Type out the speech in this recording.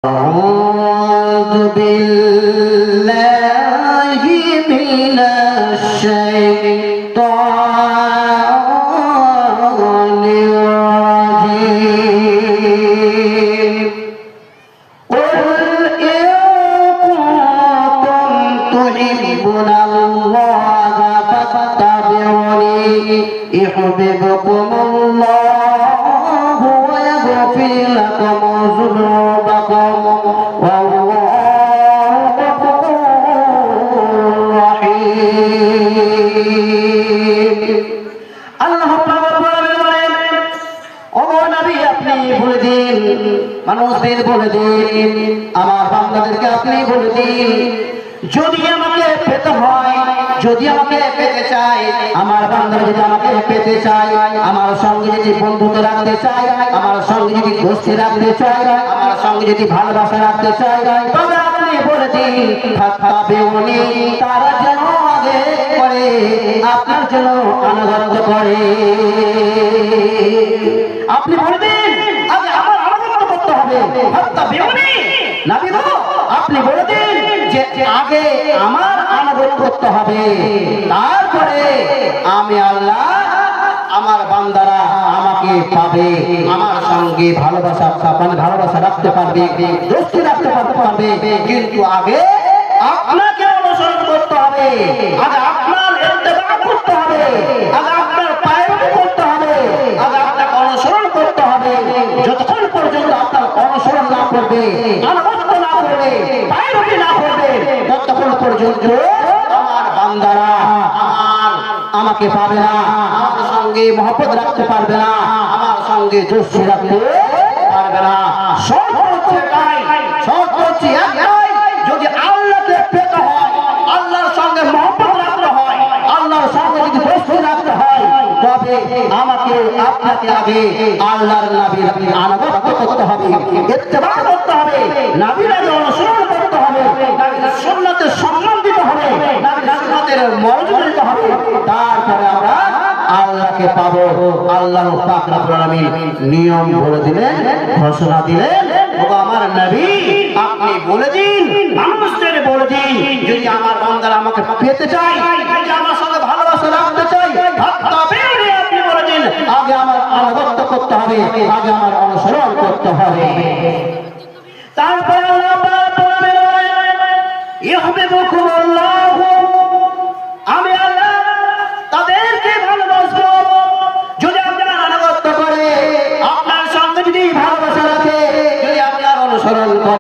أعوذ بالله من الشيطان الرجيم قل إن كنتم تحبون الله فاتبعوني يحببكم الله ويغفر لكم ذنوبكم والله غفور رحيم। আল্লাহ পাক বলেন, ও নবী আপনি বলে দিন, মানুষদের বলে দিন, আমার বান্দাদেরকে আপনি বলে দিন, যদি আমাকে পেতে হয়, যদি আমাকে পেতে চাই, আমার বান্দা যদি আমাকে পেতে চাই, আমার সঙ্গে যদি বন্ধুত্ব রাখতে চাই, আমার সঙ্গে যদি দোস্তি রাখতে চাই, আমার সঙ্গে যদি ভালোবাসা রাখতে চাই, তবে আপনি বলে দিন ফাত্তাবিউনি, তারা যেন আগে করে আপনার জন্য আনুগত্য করে। আপনি বলে দিন আগে আমার আনুগত্য করতে হবে, ফাত্তাবিউনি। নবী গো আপনি বলে দিন যে আগে আমার আনুগত্য করতে হবে, তারপরে আমি আল্লাহ, আমার বান্দারা আমাকে পাবে, আমার সঙ্গে ভালোবাসা রাখতে পারবে, দোস্তি রাখতে পারবে। কিন্তু আগে আপনাকে অনুসরণ করতে হবে, আগে আপনার ইত্তেবা করতে হবে, আগে আপনার পায়রানি করতে হবে, আগে আপনাকে অনুসরণ করতে হবে। যতক্ষণ পর্যন্ত আপনার অনুসরণ না করবে, আনুগত্য না করবে, পায়রানি না করবে, ততক্ষণ পর্যন্ত আমার বান্দারা আমাকে পাবে না, আমার সঙ্গে মহব্বত রাখতে পারবে না, আমার সঙ্গে দোস্তি রাখতে পারবে না। শর্ত হচ্ছে একটাই, শর্ত হচ্ছে একটাই, যদি আল্লাহকে পেতে হয়, আল্লাহর সঙ্গে মহব্বত রাখতে হয়, আল্লাহর সঙ্গে যদি দোস্তি রাখতে হয়, তবে আমাকে আপনাকে আগে আল্লাহর নবীর আনুগত্য করতে হবে, ইত্তেবা করতে হবে, নবীর অনুসরণ করতে হবে, নবীর সুন্নতের সম্মান দিতে হবে, নবীর সুন্নতের মর্যাদা দিতে হবে। তারপরে আমরা আল্লাহকে পাবো। আল্লাহ পাক রব্বুল আলামিন নিয়ম বলে দিলেন, ঘোষণা দিলেন, ওগো আমার নবী আপনি বলে দিন, মানুষদের বলে দিন, যদি আমার বান্দারা আমাকে পেতে চায়, যদি আমার সঙ্গে ভালোবাসা রাখতে চায়, ফাত্তাবিউনি আপনি বলে দিন আগে আমার আনুগত্য করতে হবে, আগে আমার অনুসরণ করতে হবে। তারপরে আল্লাহ পাক বলেন ইউহিব্বুকুম